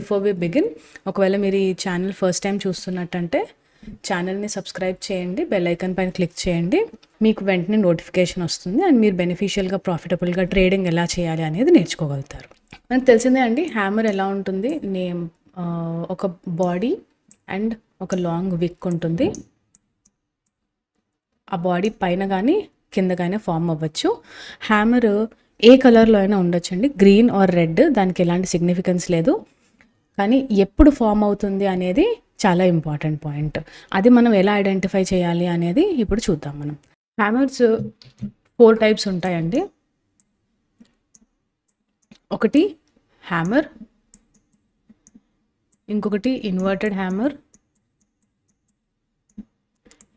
Before we begin, ఒకవేళ మీరు ఈ ఛానల్ ఫస్ట్ టైం చూస్తున్నట్టంటే ఛానల్ని సబ్స్క్రైబ్ చేయండి, బెల్ ఐకాన్ పైన క్లిక్ చేయండి. మీకు వెంటనే నోటిఫికేషన్ వస్తుంది అండ్ మీరు బెనిఫిషియల్గా ప్రాఫిటబుల్గా ట్రేడింగ్ ఎలా చేయాలి అనేది నేర్చుకోగలుగుతారు. మనకు తెలిసిందే అండి, హ్యామర్ ఎలా ఉంటుంది. ఒక బాడీ అండ్ ఒక లాంగ్ విక్ ఉంటుంది. ఆ బాడీ పైన కానీ కింద కానీ ఫామ్ అవ్వచ్చు. హ్యామర్ ఏ కలర్లో అయినా ఉండొచ్చండి, గ్రీన్ ఆర్ రెడ్, దానికి ఎలాంటి సిగ్నిఫికెన్స్ లేదు. కానీ ఎప్పుడు ఫామ్ అవుతుంది అనేది చాలా ఇంపార్టెంట్ పాయింట్. అది మనం ఎలా ఐడెంటిఫై చేయాలి అనేది ఇప్పుడు చూద్దాం. మనం హ్యామర్స్ 4 టైప్స్ ఉంటాయండి. ఒకటి హ్యామర్, ఇంకొకటి ఇన్వర్టెడ్ హ్యామర్,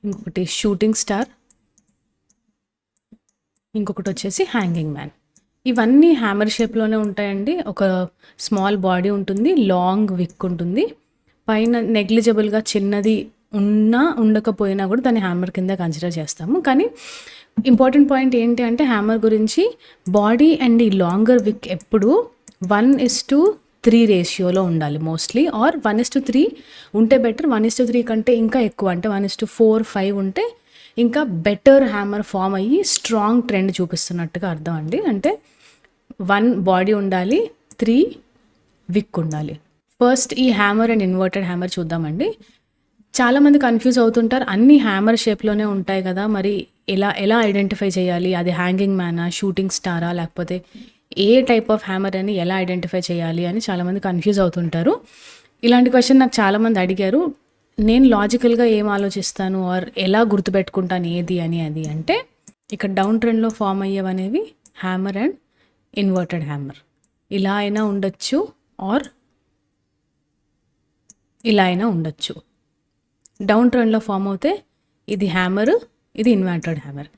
ఇంకొకటి షూటింగ్ స్టార్, ఇంకొకటి వచ్చేసి హ్యాంగింగ్ మ్యాన్. ఇవన్నీ హ్యామర్ షేప్లోనే ఉంటాయండి. ఒక స్మాల్ బాడీ ఉంటుంది, లాంగ్ విక్ ఉంటుంది, పైన నెగ్లిజిబుల్గా చిన్నది ఉండకపోయినా కూడా దాన్ని హ్యామర్ కింద కన్సిడర్ చేస్తాము. కానీ ఇంపార్టెంట్ పాయింట్ ఏంటి అంటే, హ్యామర్ గురించి బాడీ అండ్ ఈ లాంగర్ విక్ ఎప్పుడు 1:3 రేషియోలో ఉండాలి మోస్ట్లీ, ఆర్ 1:3 ఉంటే బెటర్. 1:3 కంటే ఇంకా ఎక్కువ అంటే 1:4, 5 ఉంటే ఇంకా బెటర్ హ్యామర్ ఫామ్ అయ్యి స్ట్రాంగ్ ట్రెండ్ చూపిస్తున్నట్టుగా అర్థం అండి. అంటే 1 బాడీ ఉండాలి, 3 విక్ ఉండాలి. ఫస్ట్ ఈ హ్యామర్ అండ్ ఇన్వర్టెడ్ హ్యామర్ చూద్దామండి. చాలామంది కన్ఫ్యూజ్ అవుతుంటారు, అన్ని హ్యామర్ షేప్లోనే ఉంటాయి కదా, మరి ఎలా ఐడెంటిఫై చేయాలి, అది హ్యాంగింగ్ మ్యానా, షూటింగ్ స్టారా, లేకపోతే ఏ టైప్ ఆఫ్ హ్యామర్ అని ఎలా ఐడెంటిఫై చేయాలి అని చాలామంది కన్ఫ్యూజ్ అవుతుంటారు. ఇలాంటి క్వశ్చన్ నాకు చాలామంది అడిగారు. నేను లాజికల్గా ఏం ఆలోచిస్తాను ఆర్ ఎలా గుర్తుపెట్టుకుంటాను ఏది అని, అది అంటే ఇక్కడ డౌన్ ట్రెండ్లో ఫామ్ అయ్యేవనేవి హ్యామర్ అండ్ ఇన్వర్టెడ్ హ్యామర్. ఇలా అయినా ఉండొచ్చు ఆర్ ఇలా అయినా ఉండొచ్చు. డౌన్ ట్రెండ్లో ఫామ్ అవుతే ఇది హ్యామర్, ఇది ఇన్వర్టెడ్ హ్యామర్.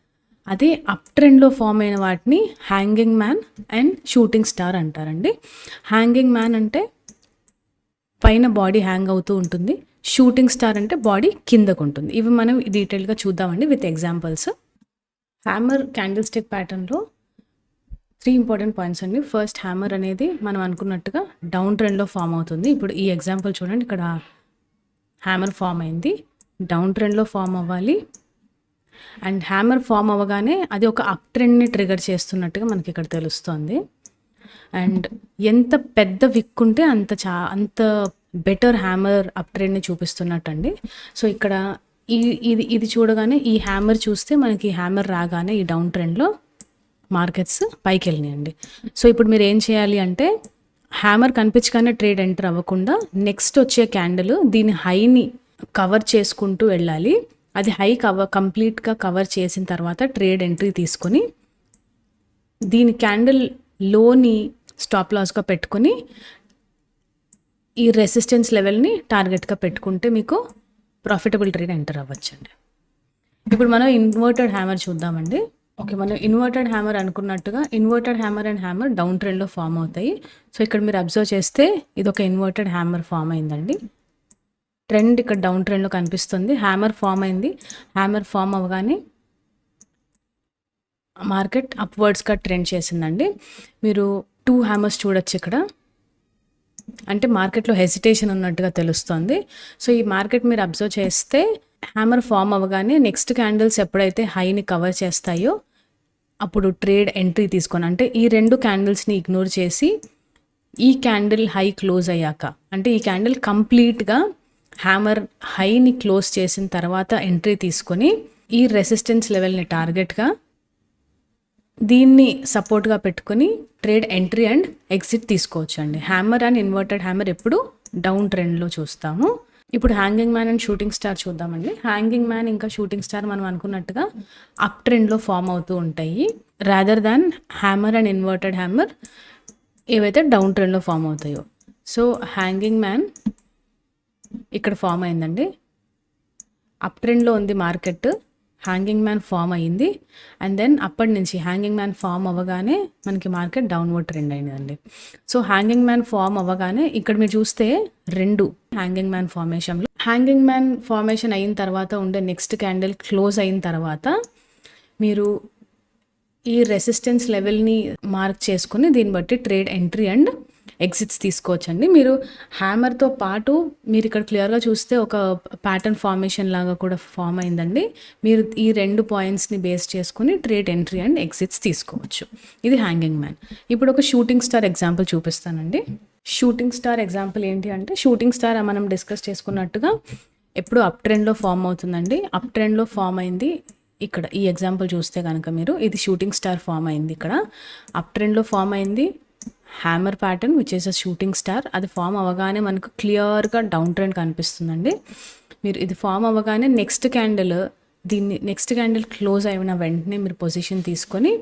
అదే అప్ ట్రెండ్లో ఫామ్ అయిన వాటిని hanging man and shooting star అంటారండి. హ్యాంగింగ్ మ్యాన్ అంటే పైన బాడీ హ్యాంగ్ అవుతూ ఉంటుంది, షూటింగ్ స్టార్ అంటే బాడీ కిందకు ఉంటుంది. ఇవి మనం డీటెయిల్గా చూద్దామండి with examples. Hammer candle stick ప్యాటర్న్లో 3 ఇంపార్టెంట్ పాయింట్స్ అండి. ఫస్ట్, హ్యామర్ అనేది మనం అనుకున్నట్టుగా డౌన్ ట్రెండ్లో ఫామ్ అవుతుంది. ఇప్పుడు ఈ ఎగ్జాంపుల్ చూడండి, ఇక్కడ హ్యామర్ ఫామ్ అయింది, డౌన్ ట్రెండ్లో ఫామ్ అవ్వాలి. అండ్ హ్యామర్ ఫామ్ అవ్వగానే అది ఒక అప్ ట్రెండ్ని ట్రిగర్ చేస్తున్నట్టుగా మనకి ఇక్కడ తెలుస్తుంది. అండ్ ఎంత పెద్ద విక్ ఉంటే అంత బెటర్ హ్యామర్ అప్ ట్రెండ్ని చూపిస్తున్నట్టు అండి. సో ఇక్కడ ఇది చూడగానే ఈ హ్యామర్ చూస్తే మనకి హ్యామర్ రాగానే ఈ డౌన్ ట్రెండ్లో మార్కెట్స్ పైకి వెళ్ళినాయండి. సో ఇప్పుడు మీరు ఏం చేయాలి అంటే, హ్యామర్ కనిపించగానే ట్రేడ్ ఎంటర్ అవ్వకుండా నెక్స్ట్ వచ్చే క్యాండిల్ దీని హైని కవర్ చేసుకుంటూ వెళ్ళాలి. అది హై కంప్లీట్గా కవర్ చేసిన తర్వాత ట్రేడ్ ఎంట్రీ తీసుకొని దీని క్యాండిల్ లోని స్టాప్ లాస్గా పెట్టుకొని ఈ రెసిస్టెన్స్ లెవెల్ని టార్గెట్గా పెట్టుకుంటే మీకు ప్రాఫిటబుల్ ట్రేడ్ ఎంటర్ అవ్వచ్చండి. ఇప్పుడు మనం ఇన్వర్టెడ్ హ్యామర్ చూద్దామండి. ఓకే, మనం ఇన్వర్టెడ్ హ్యామర్ అనుకున్నట్టుగా inverted hammer and hammer down ట్రెండ్లో ఫామ్ అవుతాయి. సో ఇక్కడ మీరు అబ్జర్వ్ చేస్తే ఇది ఒక ఇన్వర్టెడ్ హ్యామర్ ఫామ్ అయిందండి. ట్రెండ్ ఇక్కడ డౌన్ ట్రెండ్లో కనిపిస్తుంది, హ్యామర్ ఫామ్ అయింది. హ్యామర్ ఫామ్ అవ్వగానే మార్కెట్ అప్వర్డ్స్గా ట్రెండ్ చేసిందండి. మీరు 2 హ్యామర్స్ చూడొచ్చు ఇక్కడ, అంటే మార్కెట్లో హెసిటేషన్ ఉన్నట్టుగా తెలుస్తుంది. సో ఈ మార్కెట్ మీరు అబ్జర్వ్ చేస్తే హ్యామర్ ఫామ్ అవ్వగానే నెక్స్ట్ క్యాండిల్స్ ఎప్పుడైతే హైని కవర్ చేస్తాయో అప్పుడు ట్రేడ్ ఎంట్రీ తీసుకొని, అంటే ఈ 2 క్యాండిల్స్ని ఇగ్నోర్ చేసి ఈ క్యాండిల్ హై క్లోజ్ అయ్యాక, అంటే ఈ క్యాండిల్ కంప్లీట్గా హ్యామర్ హైని క్లోజ్ చేసిన తర్వాత ఎంట్రీ తీసుకొని ఈ రెసిస్టెన్స్ లెవెల్ని టార్గెట్గా దీన్ని సపోర్ట్గా పెట్టుకొని ట్రేడ్ ఎంట్రీ అండ్ ఎగ్జిట్ తీసుకోవచ్చు అండి. హ్యామర్ అండ్ ఇన్వర్టెడ్ హ్యామర్ ఎప్పుడు డౌన్ ట్రెండ్లో చూస్తాము. ఇప్పుడు hanging man and shooting star చూద్దామండి. హ్యాంగింగ్ మ్యాన్ ఇంకా షూటింగ్ స్టార్ మనం అనుకున్నట్టుగా అప్ ట్రెండ్లో ఫామ్ అవుతూ ఉంటాయి, rather than hammer and inverted hammer ఏవైతే డౌన్ ట్రెండ్లో ఫామ్ అవుతాయో. సో హ్యాంగింగ్ మ్యాన్ ఇక్కడ ఫామ్ అయిందండి, అప్ ట్రెండ్లో ఉంది మార్కెట్, హ్యాంగింగ్ మ్యాన్ ఫామ్ అయ్యింది. అండ్ దెన్ అప్పటి నుంచి హ్యాంగింగ్ మ్యాన్ ఫామ్ అవ్వగానే మనకి మార్కెట్ డౌన్వర్డ్ ట్రెండ్ అయిందండి. సో హ్యాంగింగ్ మ్యాన్ ఫామ్ అవ్వగానే ఇక్కడ మీరు చూస్తే 2 హ్యాంగింగ్ మ్యాన్ ఫార్మేషన్లో, హ్యాంగింగ్ మ్యాన్ ఫార్మేషన్ అయిన తర్వాత ఉండే నెక్స్ట్ క్యాండిల్ క్లోజ్ అయిన తర్వాత మీరు ఈ రెసిస్టెన్స్ లెవెల్ని మార్క్ చేసుకుని దీన్ని బట్టి ట్రేడ్ ఎంట్రీ అండ్ ఎగ్జిట్స్ తీసుకోవచ్చండి. మీరు హ్యామర్తో పాటు మీరు ఇక్కడ క్లియర్గా చూస్తే ఒక ప్యాటర్న్ ఫార్మేషన్ లాగా కూడా ఫామ్ అయిందండి. మీరు ఈ 2 పాయింట్స్ని బేస్ చేసుకుని ట్రేడ్ ఎంట్రీ అండ్ ఎగ్జిట్స్ తీసుకోవచ్చు. ఇది హ్యాంగింగ్ మ్యాన్. ఇప్పుడు ఒక షూటింగ్ స్టార్ ఎగ్జాంపుల్ చూపిస్తానండి. షూటింగ్ స్టార్ ఎగ్జాంపుల్ ఏంటి అంటే, షూటింగ్ స్టార్ మనం డిస్కస్ చేసుకున్నట్టుగా ఎప్పుడు అప్ ట్రెండ్లో ఫామ్ అవుతుందండి. అప్ ట్రెండ్లో ఫామ్ అయింది. ఇక్కడ ఈ ఎగ్జాంపుల్ చూస్తే కనుక మీరు, ఇది షూటింగ్ స్టార్ ఫామ్ అయింది. ఇక్కడ అప్ ట్రెండ్లో ఫామ్ అయింది hammer pattern which is a shooting star. అది ఫామ్ అవ్వగానే మనకు క్లియర్గా డౌన్ ట్రెండ్ కనిపిస్తుందండి. మీరు ఇది ఫామ్ అవ్వగానే నెక్స్ట్ క్యాండిల్ క్లోజ్ అయిన వెంటనే మీరు పొజిషన్ తీసుకొని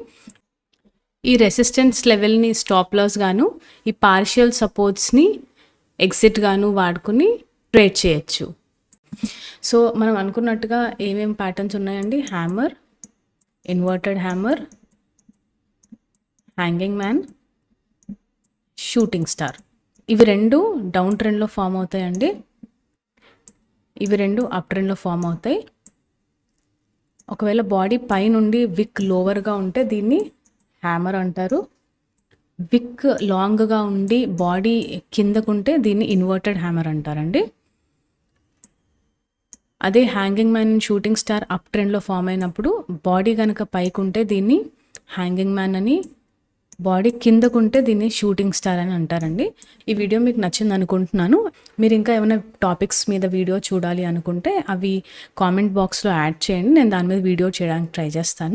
ఈ రెసిస్టెన్స్ లెవెల్ని స్టాప్ లాస్ గాను, ఈ పార్షియల్ సపోర్ట్స్ని ఎగ్జిట్ గాను వాడుకుని ట్రేడ్ చేయొచ్చు. సో మనం అనుకున్నట్టుగా ఏమేమి ప్యాటర్న్స్ ఉన్నాయండి? Hammer, inverted hammer, hanging man, shooting star. ఇవి 2 డౌన్ ట్రెండ్లో ఫామ్ అవుతాయండి. ఇవి 2 అప్ ట్రెండ్లో ఫామ్ అవుతాయి. ఒకవేళ బాడీ పై నుండి విక్ లోవర్గా ఉంటే దీన్ని హ్యామర్ అంటారు. విక్ లాంగ్గా ఉండి బాడీ కిందకుంటే దీన్ని ఇన్వర్టెడ్ హ్యామర్ అంటారండి. అదే hanging man and shooting star up ట్రెండ్లో ఫామ్ అయినప్పుడు బాడీ కనుక పైకి ఉంటే దీన్ని హ్యాంగింగ్ మ్యాన్ అని, బాడీ కిందకుంటే దీన్ని షూటింగ్ స్టార్ అని అంటారండి. ఈ వీడియో మీకు నచ్చింది అనుకుంటున్నాను. మీరు ఇంకా ఏమైనా టాపిక్స్ మీద వీడియో చూడాలి అనుకుంటే అవి కామెంట్ బాక్స్లో యాడ్ చేయండి. నేను దాని మీద వీడియో చేయడానికి ట్రై చేస్తాను.